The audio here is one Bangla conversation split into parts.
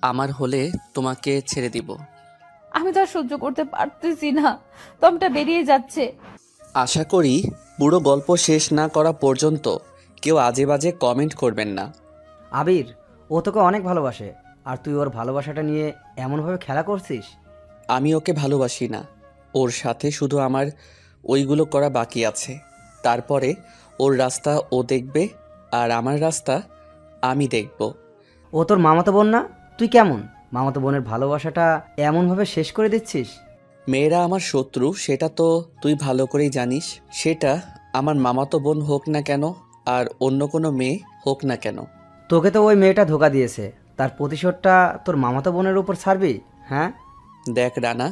আমার হলে তোমাকে ছেড়ে দিব। আমি তো আর সহ্য করতে পারতেছি না, দমটা বেরিয়ে যাচ্ছে। আশা করি পুরো গল্প শেষ না করা পর্যন্ত কেউ আজে বাজে কমেন্ট করবেন না। আবির, ও তোকে অনেক ভালোবাসে, আর তুই ওর ভালোবাসাটা নিয়ে এমনভাবে খেলা করছিস। আমি ওকে ভালোবাসি না, ওর সাথে শুধু আমার ওইগুলো করা বাকি আছে। তারপরে ওর রাস্তা ও দেখবে, আর আমার রাস্তা আমি দেখব। ও তোর মামাতো বোন না? তুই কেমন মামাতো বোনের ভালোবাসাটা এমনভাবে শেষ করে দিচ্ছিস? মেয়েরা আমার শত্রু সেটা তো তুই ভালো করেই জানিস। সেটা আমার মামাতো বোন হোক না কেন, আর অন্য কোনো মেয়ে হোক না কেন। তোকে তো ওই মেয়েটা ধোকা দিয়েছে, তার প্রতিশোধটা তোর মামাতো বোনের উপর ছাড়বি? হ্যাঁ। দেখ রানা,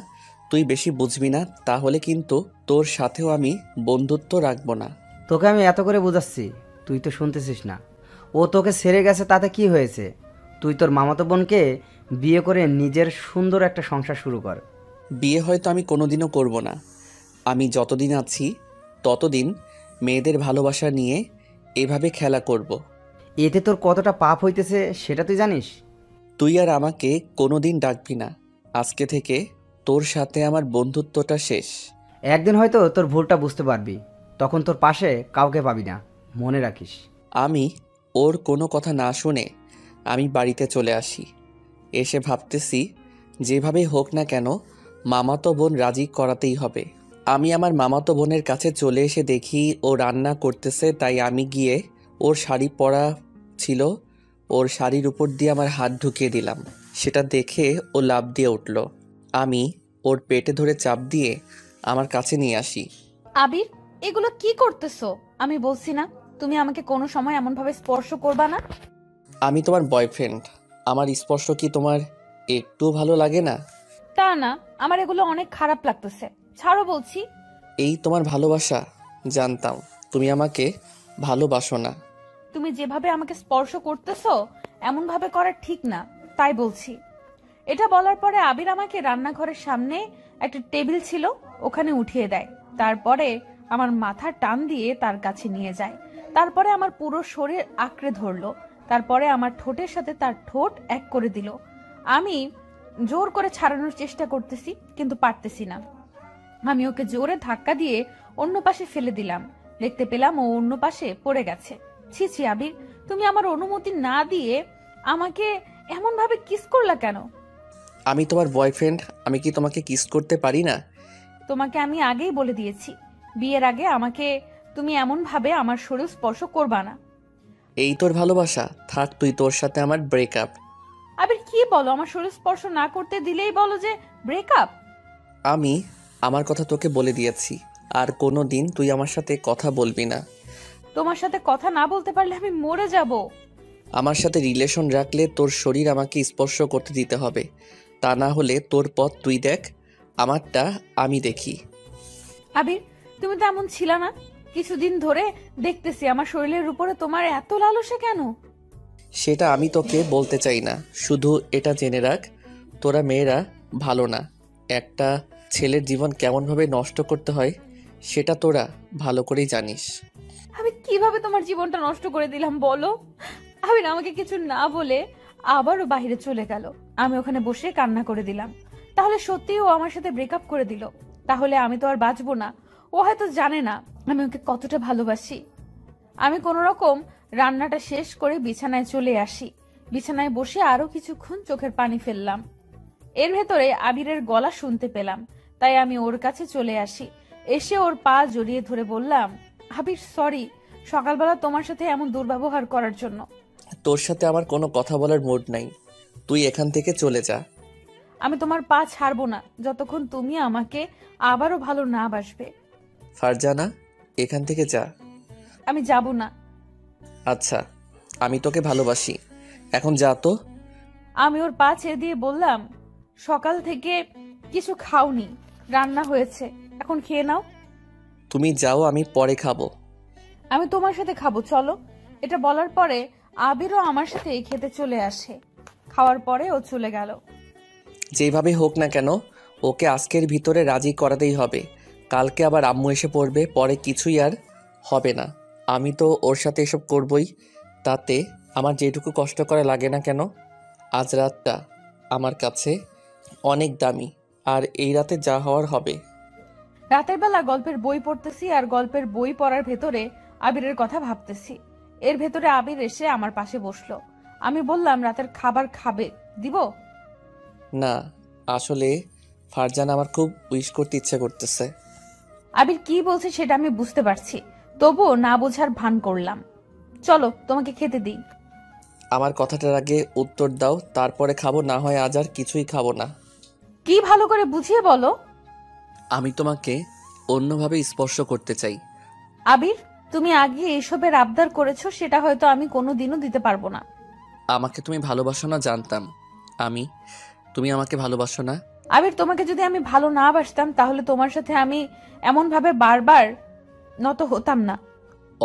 তুই বেশি বুঝবি না, তাহলে কিন্তু তোর সাথেও আমি বন্ধুত্ব রাখবো না। তোকে আমি এত করে বোঝাচ্ছি, তুই তো শুনতেছিস না। ও তোকে ছেড়ে গেছে, তাতে কি হয়েছে? তুই তোর মামাতো বোনকে বিয়ে করে নিজের সুন্দর একটা সংসার শুরু কর। বিয়ে হয়তো আমি কোনোদিনও করব না। আমি যতদিন আছি ততদিন মেয়েদের ভালোবাসা নিয়ে এভাবে খেলা করব। এতে তোর কতটা পাপ হইতেছে সেটা তুই জানিস? তুই আর আমাকে কোনোদিন ডাকবি না। আজকে থেকে তোর সাথে আমার বন্ধুত্বটা শেষ। একদিন হয়তো তোর ভুলটা বুঝতে পারবি, তখন তোর পাশে কাউকে পাবি না, মনে রাখিস। আমি ওর কোনো কথা না শুনে আমি বাড়িতে চলে আসি। এসে ভাবতেছি যেভাবে হোক না কেন মামাতো বোন রাজি করাতেই হবে। আমি আমার মামাতো বোনের কাছে চলে এসে দেখি ও রান্না করতেছে, তাই আমি গিয়ে ওর শাড়ি পরা ছিল, ওর শাড়ির উপর দিয়ে আমার হাত ঢুকিয়ে দিলাম। সেটা দেখে ও লাফ দিয়ে উঠল। আমি ওর পেটে ধরে চাপ দিয়ে আমার কাছে নিয়ে আসি। আবির, এগুলো কি করতেছো? আমি বলছি না তুমি আমাকে কোনো সময় এমন ভাবে স্পর্শ করবা না। আমি তোমার বয়ফ্রেন্ড, আমার স্পর্শ কি তোমার একটু ভালো লাগে না? তা না, আমার এগুলো অনেক খারাপ লাগতেছে, ছাড়ো বলছি। এই তোমার ভালোবাসা? জানতাম তুমি আমাকে ভালোবাসো না। তুমি যেভাবে আমাকে স্পর্শ করতেছো এমন ভাবে করা ঠিক না, তাই বলছি। এটা বলার পরে আবির আমাকে রান্নাঘরের সামনে একটা টেবিল ছিল ওখানে উঠিয়ে দেয়। তারপরে আমার মাথা টান দিয়ে তার কাছে নিয়ে যায়। তারপরে আমার পুরো শরীর আঁকড়ে ধরলো। তারপরে আমার ঠোঁটের সাথে তার ঠোঁট এক করে দিল। আমি জোর করে ছাড়ানোর চেষ্টা করতেছি, কিন্তু পারতেছি না। আমি ওকে জোরে ধাক্কা দিয়ে অন্য পাশে ফেলে দিলাম। দেখতে পেলাম ও অন্য পাশে পড়ে গেছে। ছি ছি আবির, তুমি আমার অনুমতি না দিয়ে আমাকে এমন ভাবে কিস করলা কেন? আমি তোমার বয়ফ্রেন্ড, আমি কি তোমাকে কিস করতে পারি না? তোমাকে আমি আগেই বলে দিয়েছি, বিয়ের আগে আমাকে তুমি এমন ভাবে আমার শরীর স্পর্শ করবা না। এই তোর ভালোবাসা? থাক, তুই তোর সাথে আমার ব্রেকআপ। আবির কি বলো? আমার শরীর স্পর্শ না করতে দিলেই বলো যে ব্রেকআপ? আমি আমার কথা তোকে বলে দিয়েছি, আর কোনো দিন তুই আমার সাথে কথা বলবি না। তোমার সাথে কথা না বলতে পারলে আমি মরে যাব। আমার সাথে রিলেশন রাখলে তোর শরীর আমাকে স্পর্শ করতে দিতে হবে, তা না হলে তোর পথ তুই দেখ, আমারটা আমি দেখি। আবির, তুমি তো এমন ছিল না। কিছুদিন ধরে দেখতেছি আমার শরীরের উপরে তোমার এত লালসা কেন? সেটা আমি তোকে বলতে চাই না, শুধু এটা জেনে রাখ, তোরা মেয়েরা ভালো না। একটা ছেলের জীবন কেমনভাবে নষ্ট করতে হয় সেটা তোরা ভালো করেই জানিস। আমি কিভাবে তোমার জীবনটা নষ্ট করে দিলাম বলো? আবির আমাকে কিছু না বলে আবারও বাইরে চলে গেল। আমি ওখানে বসে কান্না করে দিলাম। তাহলে সত্যি ও আমার সাথে ব্রেকআপ করে দিল? তাহলে আমি তো আর বাঁচবো না। ও হয়তো জানে না আমি ওকে কতটা ভালোবাসি। আমি কোন রকম রান্নাটা শেষ করে বিছানায় চলে আসি। বিছানায় বসে আরো কিছুক্ষণ চোখের পানি ফেললাম। এর ভেতরে আবিরের গলা শুনতে পেলাম, তাই আমি ওর কাছে চলে আসি। এসে ওর পা জড়িয়ে ধরে বললাম, আবির সরি, সকালবেলা তোমার সাথে এমন দুর্ব্যবহার করার জন্য। তোর সাথে আমার কোনো কথা বলার মুড নাই, তুই এখান থেকে চলে যা। আমি তোমার পা ছাড়বো না যতক্ষণ তুমি আমাকে আবারও ভালো না বাসবে। ফারজানা, এখান থেকে যা। আমি যাব না। আচ্ছা, আমি তোকে ভালোবাসি, এখন যা তো। আমি ওর পা ছেড়ে দিয়ে বললাম, সকাল থেকে কিছু খাওনি, রান্না হয়েছে, এখন খেয়ে নাও। তুমি যাও, আমি পরে খাবো। আমি তোমার সাথে খাবো, চলো। এটা বলার পরে আবিরও আমার সাথে খেতে চলে আসে। খাওয়ার পরে ও চলে গেল। যেভাবে হোক না কেন ওকে আজকের ভিতরে রাজি করাতেই হবে, কালকে আবার আম্মু এসে পড়বে, পরে কিছুই আর হবে না। আমি তো ওর সাথে এসব করবই, তাতে আমার যেটুকু কষ্ট করা লাগে না কেন। আজ রাতটা আমার কাছে অনেক দামি, আর এই রাতে যা হওয়ার হবে। রাতের বেলা গল্পের বই পড়তেছি আর গল্পের বই পড়ার ভেতরে আবিরের কথা ভাবতেছি। এর ভেতরে আবির এসে আমার পাশে বসলো। আমি বললাম, রাতের খাবার খাবে, দিব? না, আসলে ফারজান আমার খুব উইশ করতে ইচ্ছে করতেছে। আবির কি বলছে সেটা আমি বুঝতে পারছি, তবুও না বোঝার ভান করলাম। চলো তোমাকে খেতে দিই। আমার কথাটার আগে উত্তর দাও, তারপরে খাবো, না হয় আজ আর কিছুই খাবো না। কি ভালো করে বুঝিয়ে বলো। আমি তোমাকে অন্যভাবে স্পর্শ করতে চাই। আবির, তুমি আগে এসবের আবদার করেছো, সেটা হয়তো আমি কোনোদিনও দিতে পারবো না। আমাকে তুমি ভালোবাসো না জানতাম। তুমি আমাকে ভালোবাসো না? আবির, তোমাকে যদি আমি ভালো না বাসতাম তাহলে তোমার সাথে আমি এমন ভাবে বারবার নত হতাম না।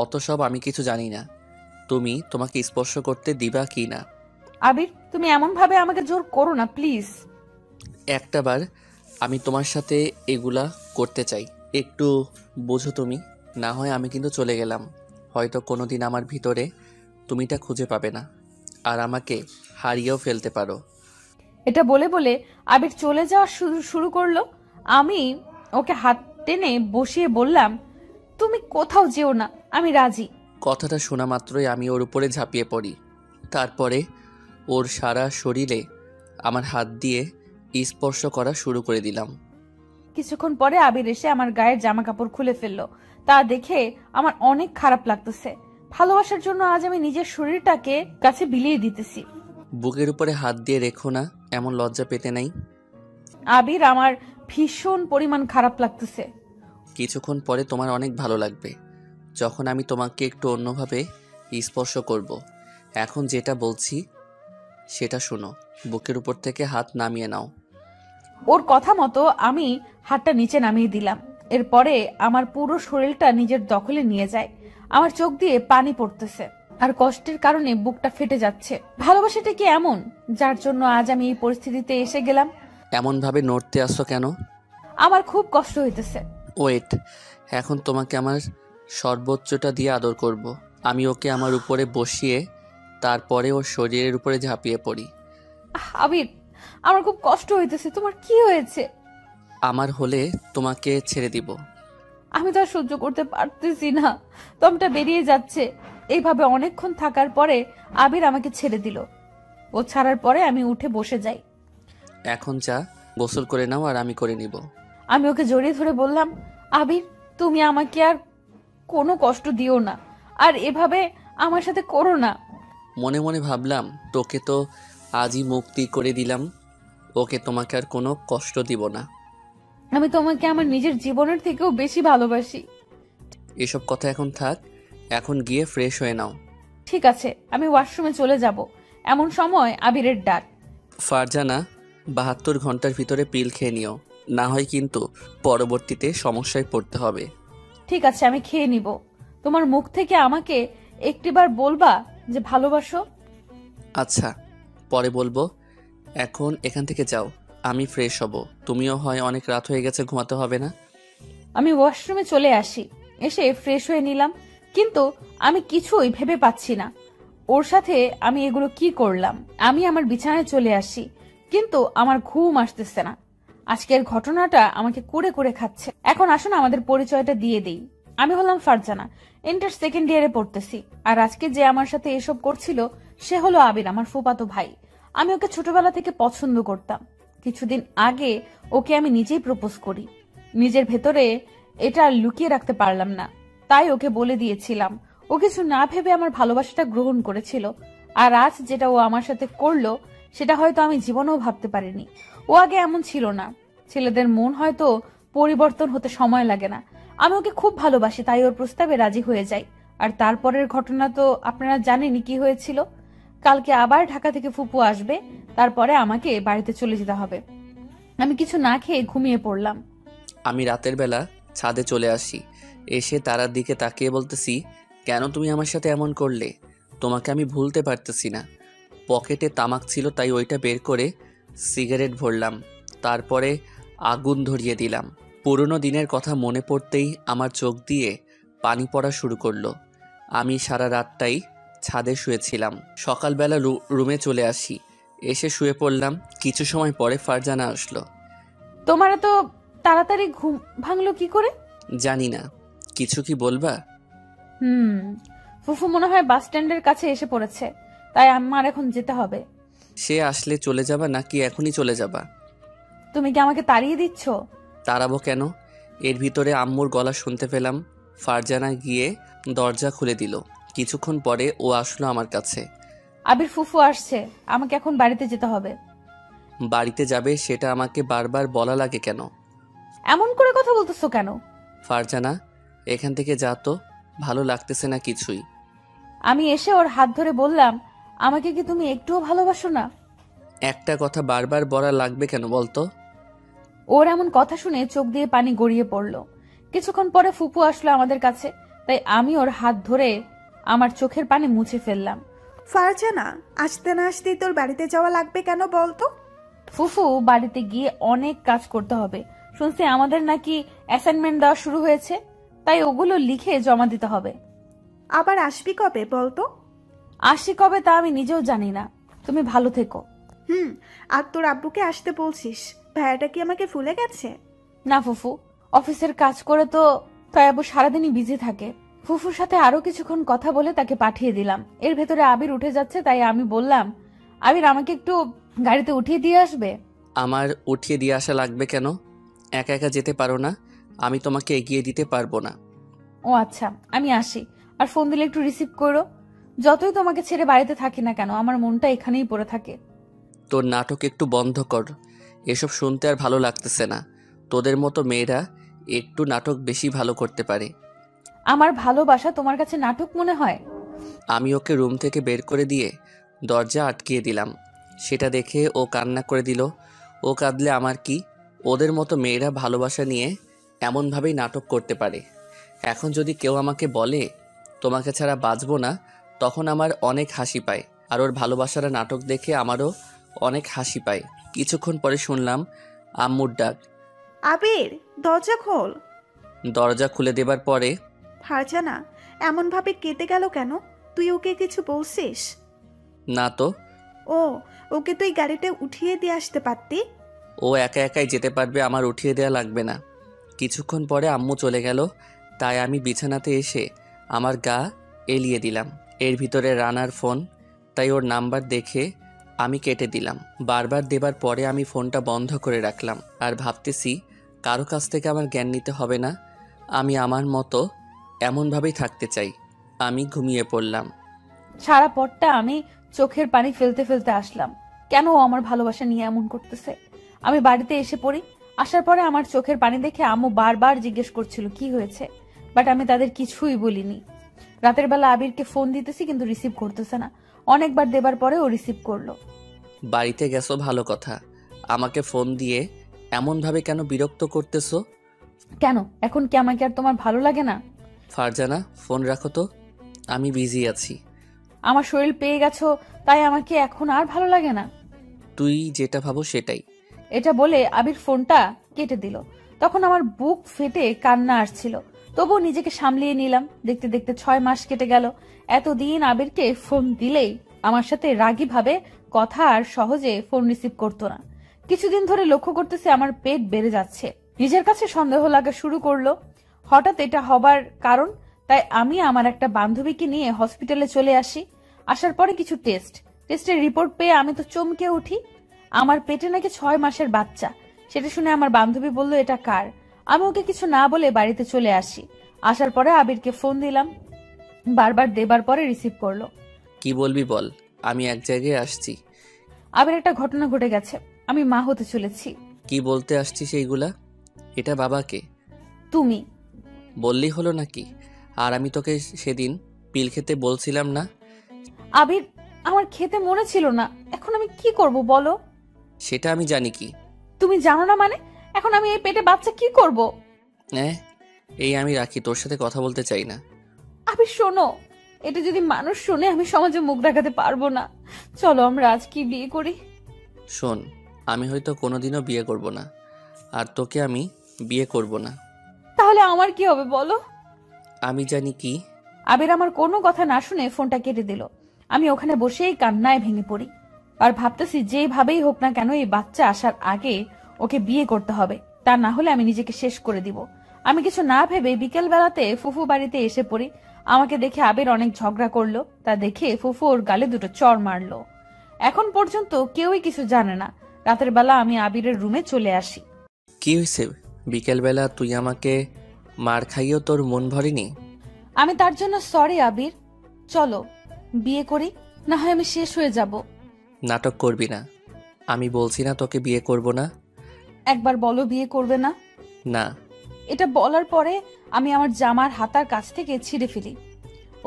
অত সব আমি কিছু জানি না। তুমি তোমাকে স্পর্শ করতে দিবা কি না? আবির, তুমি এমন ভাবে আমাকে জোর করো না প্লিজ। একটাবার আমি তোমার সাথে এগুলা করতে চাই, একটু বোঝো তুমি। না হয় আমি কিন্তু চলে গেলাম, হয়তো কোনোদিন আমার ভিতরে তুমিটা খুঁজে পাবে না, আর আমাকে হারিয়েও ফেলতে পারো। এটা বলে বলে আবির চলে যাওয়া শুরু করলো। আমি ওকে হাত টেনে বসিয়ে বললাম, তুমি কোথাও যেও না, আমি রাজি। কথাটা শোনা মাত্রই আমি ওর উপরে ঝাঁপিয়ে পড়ি। তারপরে ওর সারা শরীরে আমার হাত দিয়ে স্পর্শ করা শুরু করে দিলাম। কিছুক্ষণ পরে আবির এসে আমার গায়ের জামা কাপড় খুলে ফেললো। তা দেখে আমার অনেক খারাপ লাগতেছে। ভালোবাসার জন্য আজ আমি নিজের শরীরটাকে কাছে বিলিয়ে দিতেছি। বুকের উপরে হাত দিয়ে রেখো না, এমন লজ্জা পেতে নাই। আবির, আমার ভীষণ পরিমাণ খারাপ লাগতেছে। কিছুক্ষণ পরে তোমার অনেক ভালো লাগবে, যখন আমি তোমাকে একটু অন্যভাবে স্পর্শ করব। এখন যেটা বলছি সেটা শোনো। বুকের উপর থেকে হাত নামিয়ে নাও। ওর কথা মতো আমি হাতটা নিচে নামিয়ে দিলাম। এরপরে আমার পুরো শরীরটা নিজের দখলে নিয়ে যায়। আমার চোখ দিয়ে পানি পড়তেছে আর কষ্টের কারণে বুকটা ফেটে যাচ্ছে। ভালোবাসাটা কি এমন, যার জন্য আজ আমি এই পরিস্থিতিতে এসে গেলাম? এমনভাবে নড়তে আসছো কেন? আমার খুব কষ্ট হইতেছে। ওয়েট, এখন তোমাকে আমার সর্বোচ্চটা দিয়ে আদর করব। আমি ওকে আমার উপরে বসিয়ে তারপরে ওর শরীরের উপরে ঝাঁপিয়ে পড়ি। আবির, আমার খুব কষ্ট হইতেছে। তোমার কি হয়েছে? আমার হলে তোমাকে ছেড়ে দিব। আমি তো আর সহ্য করতে পারতেছি না, দমটা বেরিয়ে যাচ্ছে। এইভাবে অনেকক্ষণ থাকার পরে আবির আমাকে ছেড়ে দিল। ও ছাড়ার পরে আমি উঠে বসে যাই। এখন যা, গোসল করে নাও, আর আমি করে নিব। আমি ওকে জড়িয়ে ধরে বললাম, আবির, তুমি আমাকে আর কোনো কষ্ট দিও না, আর এভাবে আমার সাথে করো না। মনে মনে ভাবলাম, তোকে তো আজই মুক্তি করে দিলাম, ওকে তোমাকে আর কোনো কষ্ট দিব না। আমি তোমাকে আমার নিজের জীবনের থেকেও বেশি ভালোবাসি। এসব কথা এখন থাক, এখন গিয়ে ফ্রেশ হয়ে নাও। ঠিক আছে, আমি ওয়াশরুমে চলে যাব। এমন সময় আবিরের ডাক। ফারজানা, 72 ঘন্টার ভিতরে পিল খেয়ে নিও, না হয় কিন্তু পরবর্তীতে সমস্যায় পড়তে হবে। ঠিক আছে, আমি খেয়ে নিব। তোমার মুখ থেকে আমাকে একটিবার বলবা যে ভালোবাসো? আচ্ছা, পরে বলবো। এখন এখান থেকে যাও, আমি ফ্রেশ হব। তুমিও হয় অনেক রাত হয়ে গেছে, ঘুমাতে হবে না? আমি ওয়াশরুমে চলে আসি, এসে ফ্রেশ হয়ে নিলাম, কিন্তু আমি কিছুই ভেবে পাচ্ছি না ওর সাথে আমি এগুলো কি করলাম। আমি আমার বিছানায় চলে আসি, কিন্তু আমার ঘুম আসতেছে না। আজকের ঘটনাটা আমাকে কুড়ে কুড়ে খাচ্ছে। এখন আসুন আমাদের পরিচয়টা দিয়ে দেই। আমি হলাম ফারজানা, ইন্টার সেকেন্ড ইয়ারে পড়তেছি। আর আজকে যে আমার সাথে এসব করছিল সে হলো আবির, আমার ফুফাতো ভাই। আমি ওকে ছোটবেলা থেকে পছন্দ করতাম। কিছুদিন আগে ওকে আমি নিজেই প্রপোজ করি। নিজের ভেতরে এটা আর লুকিয়ে রাখতে পারলাম না, তাই ওকে বলে দিয়েছিলাম। ও কিছু না ভেবে আমার ভালোবাসাটা গ্রহণ করেছিল। আর আজ যেটা ও আমার সাথে করলো সেটা হয়তো আমি জীবনেও ভাবতে পারিনি। ও আগে এমন ছিল না। ছেলেদের মন হয়তো পরিবর্তন হতে সময় লাগে না। আমি ওকে খুব ভালোবাসি, তাই ওর প্রস্তাবে রাজি হয়ে যাই। আর তারপরের ঘটনা তো আপনারা জানেনই কি হয়েছিল। কালকে আবার ঢাকা থেকে ফুপু আসবে, তারপরে আমাকে বাড়িতে চলে যেতে হবে। আমি কিছু না খেয়ে ঘুমিয়ে পড়লাম। আমি রাতের বেলা ছাদে চলে আসি, এসে তারার দিকে তাকিয়ে বলতেছি, কেন তুমি আমার সাথে এমন করলে? তোমাকে আমি ভুলতে পারতেছি না। পকেটে তামাক ছিল, তাই ওইটা বের করে সিগারেট ভরলাম, তারপরে আগুন ধরিয়ে দিলাম। পুরনো দিনের কথা মনে পড়তেই আমার চোখ দিয়ে পানি পড়া শুরু করলো। আমি সারা রাতটাই ছাদে শুয়েছিলাম। সকালবেলা রুমে চলে আসি, এসে শুয়ে পড়লাম। কিছু সময় পরে ফারজানা আসলো। তোমার তো তাড়াতাড়ি ঘুম ভাঙলো কি করে? জানি না, কিছু কি বলবা? ফুফু মনে হয় বাস স্ট্যান্ডের কাছে এসে পড়েছে, তাই আমার এখন যেতে হবে। সে আসলে চলে যাবা নাকি এখনই চলে যাবা? তুমি কি আমাকে তাড়িয়ে দিচ্ছ? তাড়াবো কেন? এর ভিতরে আম্মুর গলা শুনতে পেলাম। ফারজানা গিয়ে দরজা খুলে দিল। কিছুক্ষণ পরে ও আসলো আমার কাছে। আবির ফুফু আসছে, আমাকে এখন বাড়িতে যেতে হবে। বাড়িতে যাবে সেটা আমাকে বারবার বলা লাগে কেন? এমন করে কথা বলতেছো কেন? ফারজানা, এখান থেকে যা তো, ভালো লাগতেছে না কিছুই। আমি এসে ওর হাত ধরে বললাম, আমাকে কি তুমি একটুও ভালোবাসো না? একটা কথা বারবার বলা লাগবে কেন বলতো? ওর এমন কথা শুনে চোখ দিয়ে পানি গড়িয়ে পড়লো। কিছুক্ষণ পরে ফুপু আসলো আমাদের কাছে, তাই আমি ওর হাত ধরে আমার চোখের পানি মুছে ফেললাম। ফারজানা, আসতে না আসতেই তোর বাড়িতে যাওয়া লাগবে কেন বলতো? ফুফু বাড়িতে গিয়ে অনেক কাজ করতে হবে। শুনছি আমাদের নাকি অ্যাসাইনমেন্ট দেওয়া শুরু হয়েছে, তাই ওগুলো লিখে জমা দিতে হবে। আবার আসবি কবে বলতো? আসি কবে তা আমি নিজেও জানি না। তুমি ভালো থেকো। আর তোর আব্বুকে আসতে বলছিস? ভাইয়াটা কি আমাকে ভুলে গেছে? না ফুফু, অফিসের কাজ করে তো তাই আব্বু সারাদিনই বিজি থাকে। ফুফুর সাথে আরো কিছুক্ষণ কথা বলে তাকে পাঠিয়ে দিলাম। এর ভেতরে আবির উঠে যাচ্ছে, তাই আমি বললাম, আবির আমাকে একটু গাড়িতে উঠিয়ে দিয়ে আসবে? আমার উঠিয়ে দিয়ে আসা লাগবে কেন? একা একা যেতে পারো না? আমি তোমাকে এগিয়ে দিতে পারবো না। ও আচ্ছা, আমি আসি। আর ফোন দিলে একটু রিসিভ করো। যতই তোমাকে ছেড়ে বাড়িতে থাকি না কেন, আমার মনটা এখানেই পড়ে থাকে। তোর নাটক একটু বন্ধ কর। এসব শুনতে আর ভালো লাগতেছে না। তোদের মতো মেয়েরা একটু নাটক বেশি ভালো করতে পারে। আমার ভালোবাসা তোমার কাছে নাটক মনে হয়? আমি ওকে রুম থেকে বের করে দিয়ে দরজা আটকিয়ে দিলাম। সেটা দেখে ও কান্না করে দিল। ও কাঁদলে আমার কি? ওদের মতো মেয়েরা ভালোবাসা নিয়ে এমনভাবেই নাটক করতে পারে। এখন যদি কেউ আমাকে বলে তোমাকে ছাড়া বাঁচবো না, তখন আমার অনেক হাসি পায়। আর ওর ভালোবাসার নাটক দেখে আমারও অনেক হাসি পায়। কিছুক্ষণ পরে শুনলাম আম্মুর ডাক। আবির, দরজা খোল। দরজা খুলে দেবার পরে ফারজানা এমন ভাবে কেটে গেল কেন? তুই ওকে কিছু বলছিস? না তো। ও, ওকে তুই গাড়িতে উঠিয়ে দিয়ে আসতে পারতি। ও একা একাই যেতে পারবে, আমার উঠিয়ে দেওয়া লাগবে না। কিছুক্ষণ পরে আম্মু চলে গেল, তাই আমি বিছানাতে এসে আমার গা এলিয়ে দিলাম। এর ভিতরে রানার ফোন, তাই ওর নাম্বার দেখে আমি কেটে দিলাম। বারবার দেবার পরে আমি ফোনটা বন্ধ করে রাখলাম। আর ভাবতেছি কারো কাছ থেকে আমার জ্ঞান নিতে হবে না। আমি আমার মতো এমনভাবেই থাকতে চাই। আমি ঘুমিয়ে পড়লাম। সারা পথটা আমি চোখের পানি ফেলতে ফেলতে আসলাম। কেন ও আমার ভালোবাসা নিয়ে এমন করতেছে? আমি বাড়িতে এসে পড়ি। আসার পরে আমার চোখের পানি দেখে আম্মু বারবার জিজ্ঞেস করছিল কি হয়েছে, বাট আমি তাদের কিছুই বলিনি। রাতের বেলা আবিরকে ফোন দিতেছি কিন্তু রিসিভ করতেছে না। অনেকবার দেবার পরে ও রিসিভ করলো। বাড়িতে গেছো ভালো কথা, আমাকে ফোন দিয়ে এমনভাবে কেন বিরক্ত করতেছো? কেন, এখন কি আমাকে আর তোমার ভালো লাগে না? ফারজানা, ফোন রাখো তো, আমি বিজি আছি। আমার শরীর পেয়ে গেছো তাই আমাকে এখন আর ভালো লাগে না? তুই যেটা ভাবো সেটাই। এটা বলে আবির ফোনটা কেটে দিল। তখন আমার বুক ফেটে কান্না আসছিল, তবুও নিজেকে সামলিয়ে নিলাম। দেখতে দেখতে 6 মাস কেটে গেল। এতদিন আবিরকে ফোন দিলেই আমার সাথে রাগী ভাবে কথা আর সহজে ফোন রিসিভ করতো না। কিছুদিন ধরে লক্ষ্য করতেছি আমার পেট বেড়ে যাচ্ছে। নিজের কাছে সন্দেহ লাগা শুরু করলো। হঠাৎ এটা হবার কারণ, তাই আমি আমার একটা বান্ধবীকে নিয়ে হসপিটালে চলে আসি। আসার পরে কিছু টেস্টের রিপোর্ট পেয়ে আমি তো চমকে উঠি। আমার পেটে নাকি 6 মাসের বাচ্চা। সেটা শুনে আমার বান্ধবী বলল এটা কার। আমি ওকে কিছু না বলে বাড়িতে চলে আসি। আসার পরে আবিরকে ফোন দিলাম, বারবার দেবার পরে রিসিভ করলো। কি বলবি বল, আমি এক জায়গায় আসছি। আবির একটা ঘটনা ঘটে গেছে, আমি মা হতে চলেছি। কি বলতে আসছিস এইগুলা? এটা বাবাকে তুমি বললেই হলো নাকি? আর আমি তোকে সেদিন পিল খেতে বলছিলাম না? আবির, আমার খেতে মনে ছিল না, এখন আমি কি করব বলো? সেটা আমি জানি কি। তুমি জানো না মানে? এখন আমি এই পেটে বাচ্চা কি করব? এই আমি রাখি, তোর সাথে কথা বলতে চাই না। আবির শোনো, এটা যদি মানুষ শোনে আমি সমাজে মুখ দেখাতে পারবো না। চলো আমরা আজ কি বিয়ে করি। শোন, আমি হয়তো কোনোদিনও বিয়ে করব না, আর তোকে আমি বিয়ে করব না। তাহলে আমার কি হবে বলো? আমি জানি কি। আবির আমার কোনো কথা না শুনে ফোনটা কেটে দিল। আমি ওখানে বসেই কান্নায় ভেঙে পড়ি। আর ভাবতেছি যেভাবেই হোক না কেন এই বাচ্চা আসার আগে ওকে বিয়ে করতে হবে, তা না হলে আমি নিজেকে শেষ করে দিব। আমি কিছু না ভেবে বিকেল বেলাতে ফুফু বাড়িতে এসে পড়ি। আমাকে দেখে আবির অনেক ঝগড়া করলো, তা দেখে ফুফু ওর গালে দুটো চড় মারলো। এখন পর্যন্ত কেউই কিছু জানে না। রাতের বেলা আমি আবিরের রুমে চলে আসি। কি হয়েছে? বিকেলবেলা তুই আমাকে মার খাইয়েও তোর মন ভরেনি? আমি তার জন্য সরি আবির, চলো বিয়ে করি, না হয় আমি শেষ হয়ে যাব। নাটক করবি না। আমি বলছি না তোকে বিয়ে করব না। একবার বলো বিয়ে করবে না। না। এটা বলার পরে আমি আমার জামার হাতার কাছ থেকে ছিঁড়ে ফেলি।